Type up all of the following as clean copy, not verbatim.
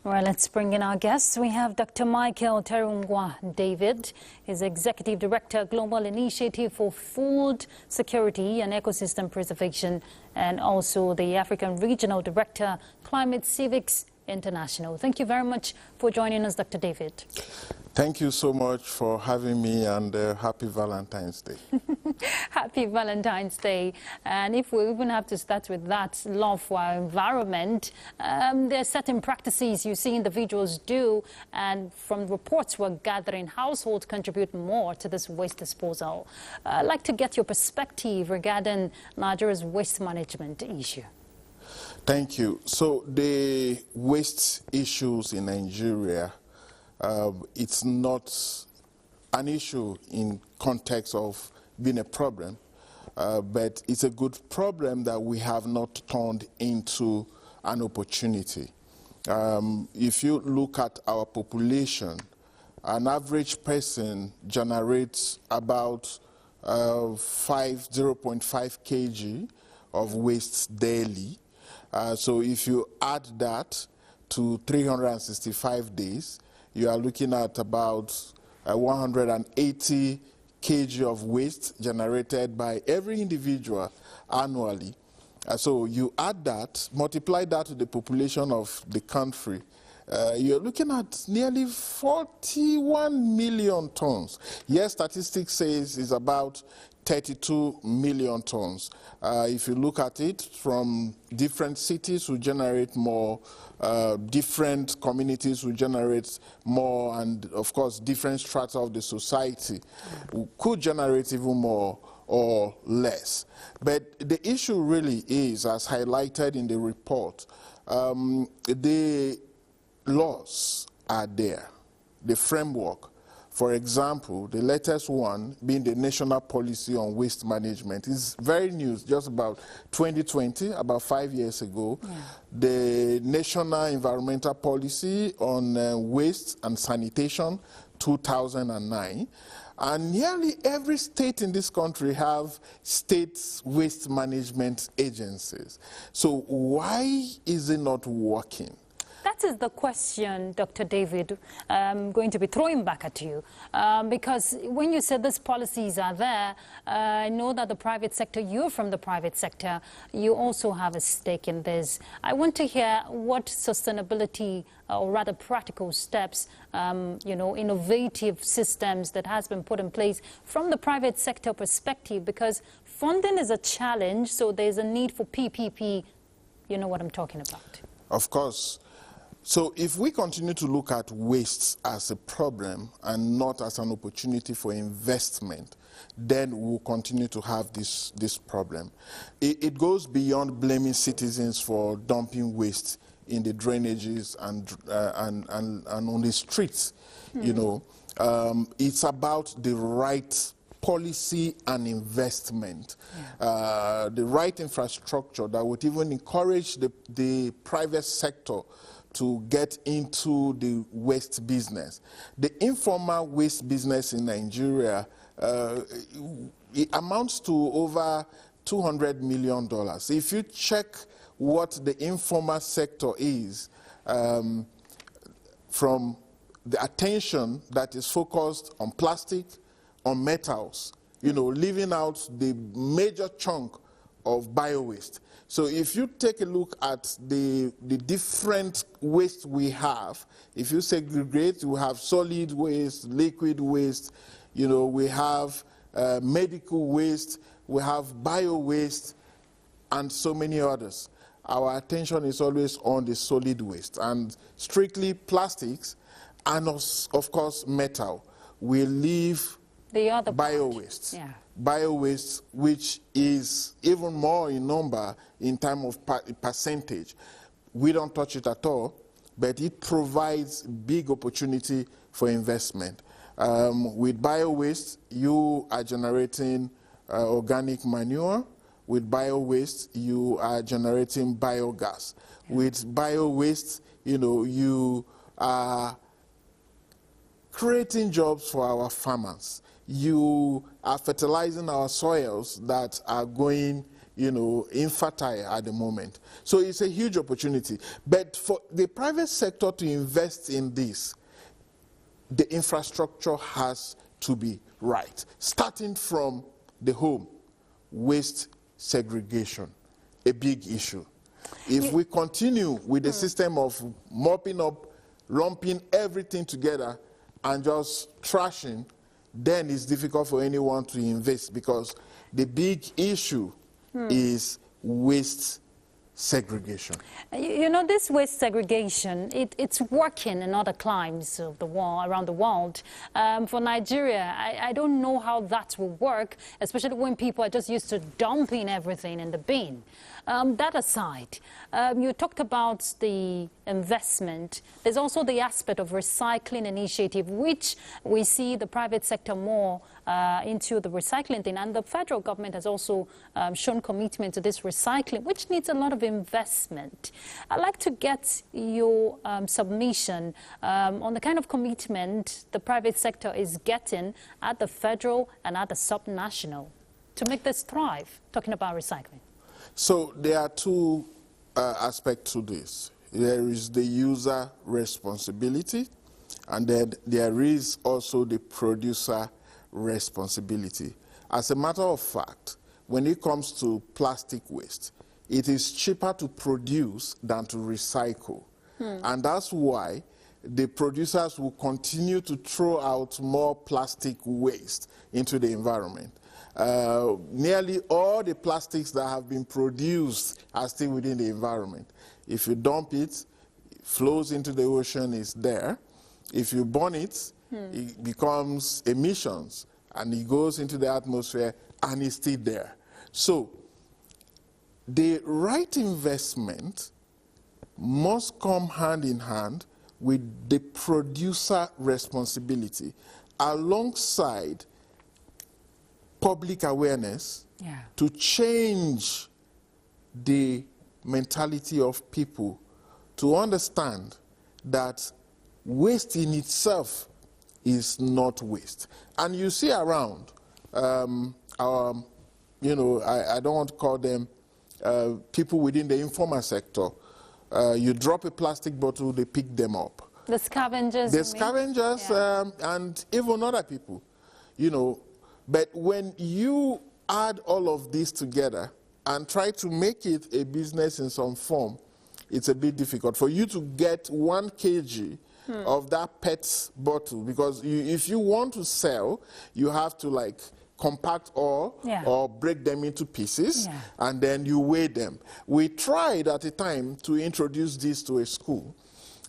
Well, let's bring in our guests. We have Dr. Michael Terungwa David. He's Executive Director, Global Initiative for Food Security and Ecosystem Preservation, and also the African Regional Director, Climate Civics International. Thank you very much for joining us, Dr. David. Thank you so much for having me, and happy Valentine's Day. Happy Valentine's Day. And if we even have to start with that, love for our environment, there are certain practices you see individuals do, and from reports we're gathering, households contribute more to this waste disposal. I'd like to get your perspective regarding Nigeria's waste management issue. Thank you. So the waste issues in Nigeria, it's not an issue in context of being a problem, but it's a good problem that we have not turned into an opportunity. If you look at our population, an average person generates about 0.5 kg of waste daily. So if you add that to 365 days, you are looking at about 180 kg of waste generated by every individual annually. So you add that, multiply that to the population of the country, you're looking at nearly 41 million tons. Yes, statistics says it's about 32 million tons. If you look at it from different cities, we generate more, different communities will generate more, and of course different strata of the society could generate even more or less. But the issue really is, as highlighted in the report, the laws are there, the framework. For example, the latest one being the National Policy on Waste Management is very new, just about 2020, about 5 years ago. Yeah. The National Environmental Policy on Waste and Sanitation, 2009. And nearly every state in this country have state waste management agencies. So why is it not working? That is the question, Dr. David, I'm going to be throwing back at you. Because when you said these policies are there, I know that the private sector, you're from the private sector, you also have a stake in this. I want to hear what sustainability, or rather practical steps, innovative systems that has been put in place from the private sector perspective, because funding is a challenge, so there's a need for PPP. You know what I'm talking about. Of course. So if we continue to look at waste as a problem and not as an opportunity for investment, then we'll continue to have this problem. It goes beyond blaming citizens for dumping waste in the drainages and on the streets. You know, it's about the right policy and investment, the right infrastructure that would even encourage the private sector to get into the waste business. The informal waste business in Nigeria, it amounts to over $200 million. If you check what the informal sector is, from the attention that is focused on plastic, on metals, you know, leaving out the major chunk of bio-waste. So if you take a look at the different waste we have, if you segregate, we have solid waste, liquid waste, you know, we have medical waste, we have bio-waste, and so many others. Our attention is always on the solid waste, and strictly plastics, and of course metal. We leave the other bio-waste. Yeah. Bio-waste, which is even more in number in terms of percentage. We don't touch it at all, but it provides big opportunity for investment. With bio-waste, you are generating organic manure. With bio-waste, you are generating biogas. Yeah. With bio-waste, you know, you are creating jobs for our farmers. You are fertilizing our soils that are going, infertile at the moment. So it's a huge opportunity. But for the private sector to invest in this, the infrastructure has to be right, starting from the home. Waste segregation, a big issue. If we continue with the system of mopping up, lumping everything together and just trashing, then it's difficult for anyone to invest, because the big issue is waste segregation. You know, this waste segregation, it's working in other climes of the world, around the world. For Nigeria, I don't know how that will work, especially when people are just used to dumping everything in the bin. That aside, you talked about the investment. There's also the aspect of recycling initiative, which we see the private sector more into the recycling thing. And the federal government has also shown commitment to this recycling, which needs a lot of investment. I'd like to get your submission on the kind of commitment the private sector is getting at the federal and at the subnational to make this thrive, talking about recycling. So there are two aspects to this. There is the user responsibility, and then there is also the producer responsibility. As a matter of fact, when it comes to plastic waste, it is cheaper to produce than to recycle. And that's why the producers will continue to throw out more plastic waste into the environment. Nearly all the plastics that have been produced are still within the environment. If you dump it, it flows into the ocean, it's there. If you burn it, it becomes emissions, and it goes into the atmosphere, and it's still there. So the right investment must come hand in hand with the producer responsibility, alongside public awareness to change the mentality of people to understand that waste in itself is not waste. And you see around, I don't want to call them people within the informal sector. You drop a plastic bottle, they pick them up. The scavengers. The scavengers, and even other people, But when you add all of this together and try to make it a business in some form, it's a bit difficult. For you to get 1 kg of that PET bottle, because if you want to sell, you have to compact all or break them into pieces, and then you weigh them. We tried at a time to introduce this to a school,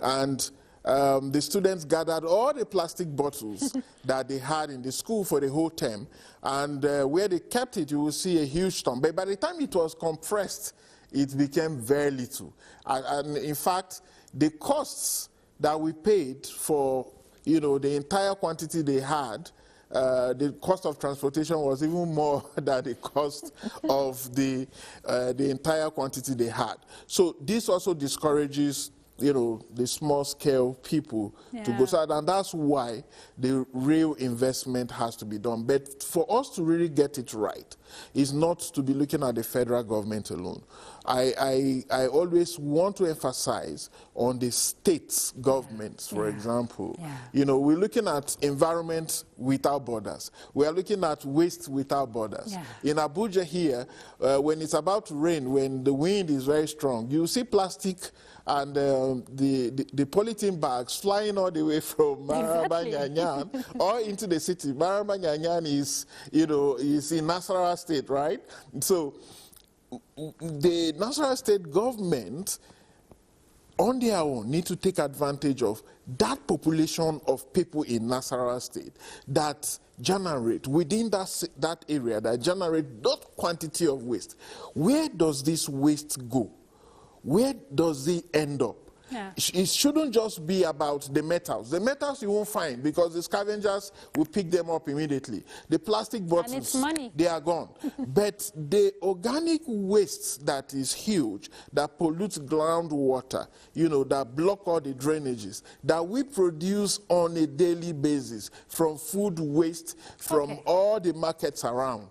and the students gathered all the plastic bottles that they had in the school for the whole term, and where they kept it, you will see a huge ton. But by the time it was compressed, it became very little. And in fact, the costs that we paid for, the entire quantity they had, the cost of transportation was even more than the cost of the entire quantity they had. So this also discourages the small-scale people to go south, and that's why the real investment has to be done. But for us to really get it right, is not to be looking at the federal government alone. I always want to emphasize on the states' governments, for example. We're looking at environment without borders. We are looking at waste without borders. In Abuja here, when it's about to rain, when the wind is very strong, you see plastic and the polythene bags flying all the way from Maraba Nyanyan or into the city. Maraba Nyanyan is in Nasarawa State, right? So the Nasarawa State government, on their own, need to take advantage of that population of people in Nasarawa State that generate, within that area, that generate that quantity of waste. Where does this waste go? Where does it end up? It shouldn't just be about the metals. The metals you won't find, because the scavengers will pick them up immediately. The plastic bottles, and it's money. They are gone. But the organic waste that is huge, that pollutes groundwater, that block all the drainages, that we produce on a daily basis from food waste, from all the markets around,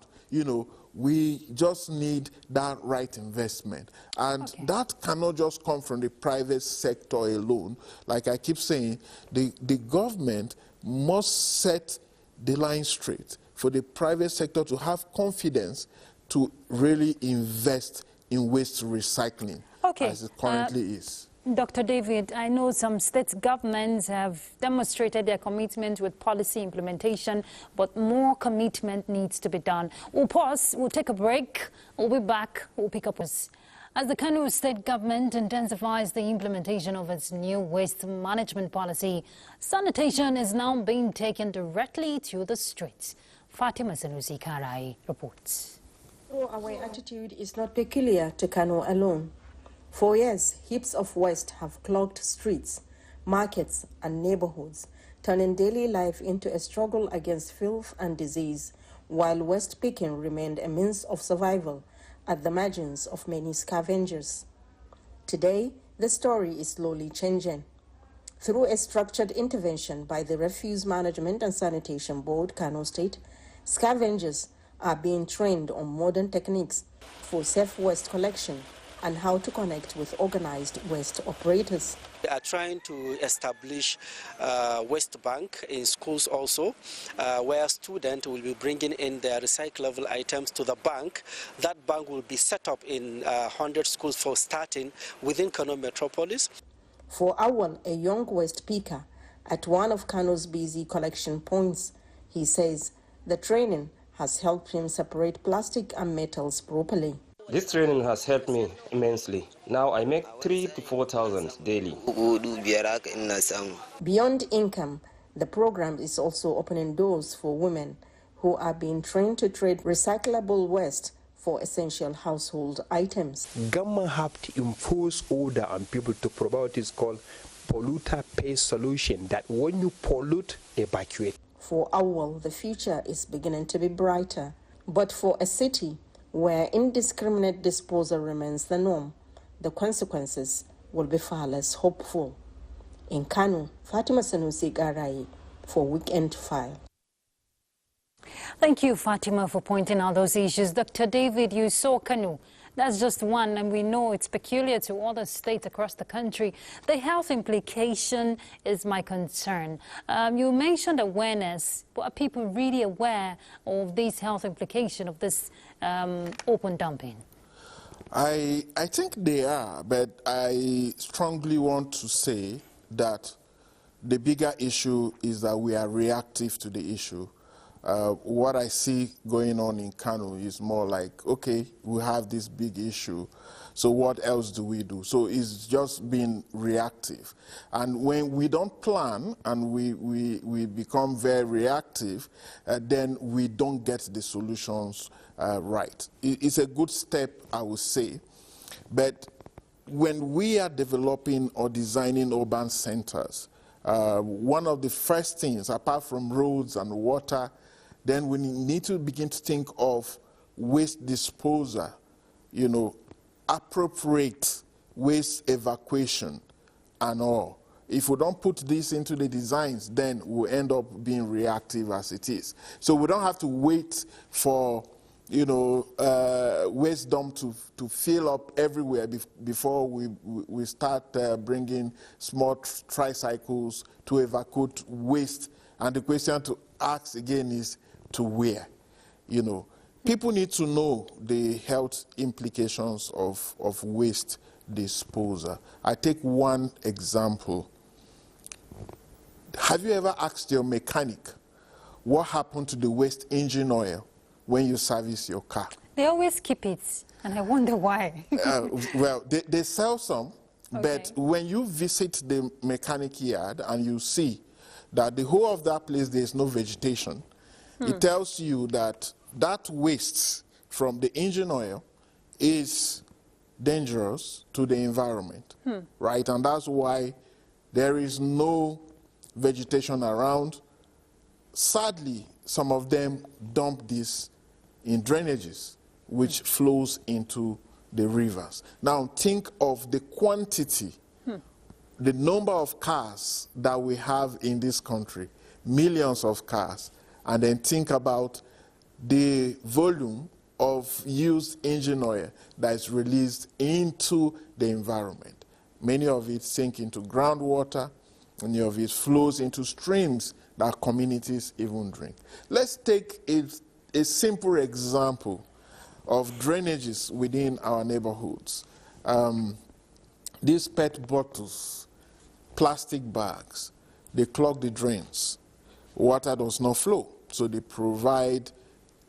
We just need that right investment. And that cannot just come from the private sector alone. Like I keep saying, the government must set the line straight for the private sector to have confidence to really invest in waste recycling as it currently is. Dr. David, I know some state governments have demonstrated their commitment with policy implementation, but more commitment needs to be done. We'll pause, we'll take a break, we'll be back, we'll pick up. As the Kano state government intensifies the implementation of its new waste management policy, sanitation is now being taken directly to the streets. Fatima Sanusi Karai reports. Our attitude is not peculiar to Kano alone. For years, heaps of waste have clogged streets, markets and neighborhoods, turning daily life into a struggle against filth and disease, while waste picking remained a means of survival at the margins of many scavengers. Today, the story is slowly changing. Through a structured intervention by the Refuse Management and Sanitation Board, Kano State, scavengers are being trained on modern techniques for safe waste collection and how to connect with organized waste operators. We are trying to establish a waste bank in schools also, where students will be bringing in their recyclable items to the bank. That bank will be set up in 100 schools for starting within Kano Metropolis. For Awal, a young waste picker at one of Kano's busy collection points, he says the training has helped him separate plastic and metals properly. This training has helped me immensely. Now I make 3,000 to 4,000 daily. Beyond income, the program is also opening doors for women who are being trained to trade recyclable waste for essential household items. Government have to impose order on people to provide what is called polluter pays solution, that when you pollute, evacuate. For Awal, the future is beginning to be brighter. But for a city where indiscriminate disposal remains the norm, the consequences will be far less hopeful. In Kano, Fatima Sanusi Garai for Weekend File. Thank you, Fatima, for pointing out those issues. Dr. David, you saw Kano. That's just one, and we know it's peculiar to other states across the country. The health implication is my concern. You mentioned awareness, but are people really aware of these health implications of this open dumping? I think they are, but I strongly want to say that the bigger issue is that we are reactive to the issue. What I see going on in Kano is more like, okay, we have this big issue, so what else do we do? So it's just being reactive. And when we don't plan and we become very reactive, then we don't get the solutions right. It's a good step, I would say, but when we are developing or designing urban centers, one of the first things, apart from roads and water, then we need to begin to think of waste disposal, appropriate waste evacuation and all. If we don't put this into the designs, then we'll end up being reactive as it is. So we don't have to wait for, waste dump to fill up everywhere before we start bringing small tricycles to evacuate waste. And the question to ask again is, to where? People need to know the health implications of waste disposal. I take one example. Have you ever asked your mechanic what happened to the waste engine oil when you service your car? They always keep it, and I wonder why. Well, they sell some, but when you visit the mechanic yard and you see that the whole of that place, there's no vegetation, it tells you that that waste from the engine oil is dangerous to the environment, right? And that's why there is no vegetation around. Sadly, some of them dump this in drainages, which flows into the rivers. Now think of the quantity, the number of cars that we have in this country, millions of cars, and then think about the volume of used engine oil that is released into the environment. Many of it sink into groundwater, many of it flows into streams that communities even drink. Let's take a simple example of drainages within our neighborhoods. These PET bottles, plastic bags, they clog the drains. Water does not flow, so they provide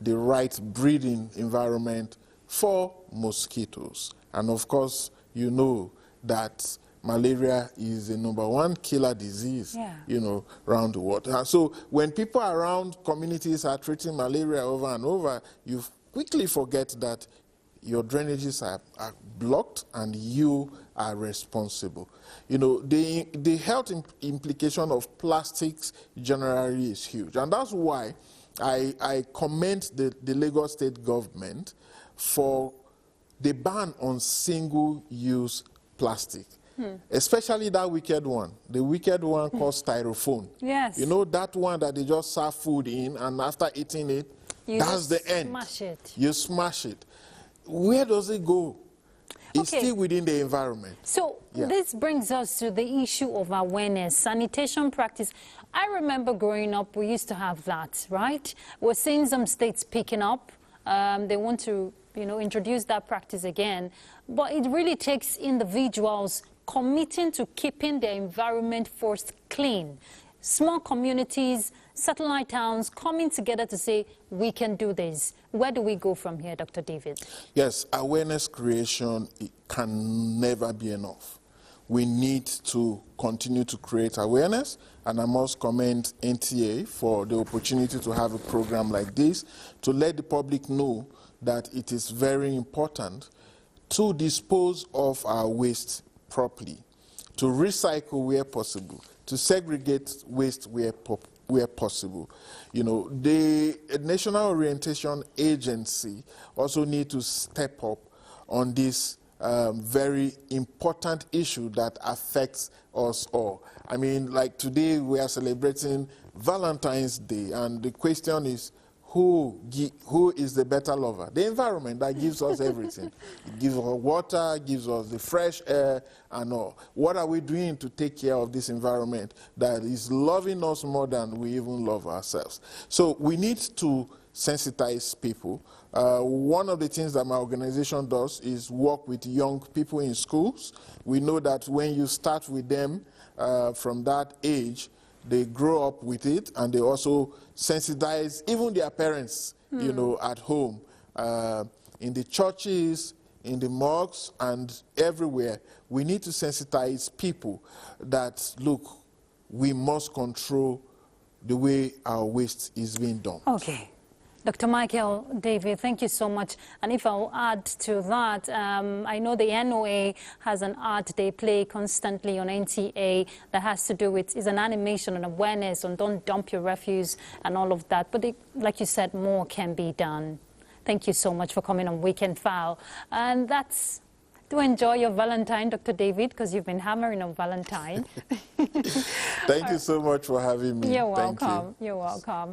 the right breeding environment for mosquitoes. And of course, you know that malaria is the #1 killer disease, around the world. And so when people around communities are treating malaria over and over, you quickly forget that your drainages are blocked and you are responsible. The health implication of plastics generally is huge. And that's why I commend the Lagos state government for the ban on single-use plastic, especially that wicked one. The wicked one called styrofoam. Yes. You know, that one that they just serve food in, and after eating it, that's the end. Smash it. You smash it. Where does it go? It's still within the environment. So this brings us to the issue of awareness, sanitation practice. I remember growing up, we used to have that, right? We're seeing some states picking up. They want to, introduce that practice again. But it really takes individuals committing to keeping their environment first clean. Small communities, satellite towns coming together to say, we can do this. Where do we go from here, Dr. David? Yes, awareness creation can never be enough. We need to continue to create awareness, and I must commend NTA for the opportunity to have a program like this to let the public know that it is very important to dispose of our waste properly, to recycle where possible, to segregate waste where possible. The National Orientation Agency also need to step up on this very important issue that affects us all. I mean, like today we are celebrating Valentine's Day, and the question is, who is the better lover? The environment that gives us everything. It gives us water, gives us the fresh air and all. What are we doing to take care of this environment that is loving us more than we even love ourselves? So we need to sensitize people. One of the things that my organization does is work with young people in schools. We know that when you start with them from that age, they grow up with it, and they also sensitize even their parents, at home, in the churches, in the mosques, and everywhere. We need to sensitize people that, look, we must control the way our waste is being dumped. Okay. Dr. Michael David, thank you so much. And if I'll add to that, I know the NOA has an art they play constantly on NTA that has to do with, is an animation and awareness on don't dump your refuse and all of that. But like you said, more can be done. Thank you so much for coming on Weekend File. And that's to enjoy your Valentine, Dr. David, because you've been hammering on Valentine. Thank you so much for having me. You're welcome. Thank you. You're welcome.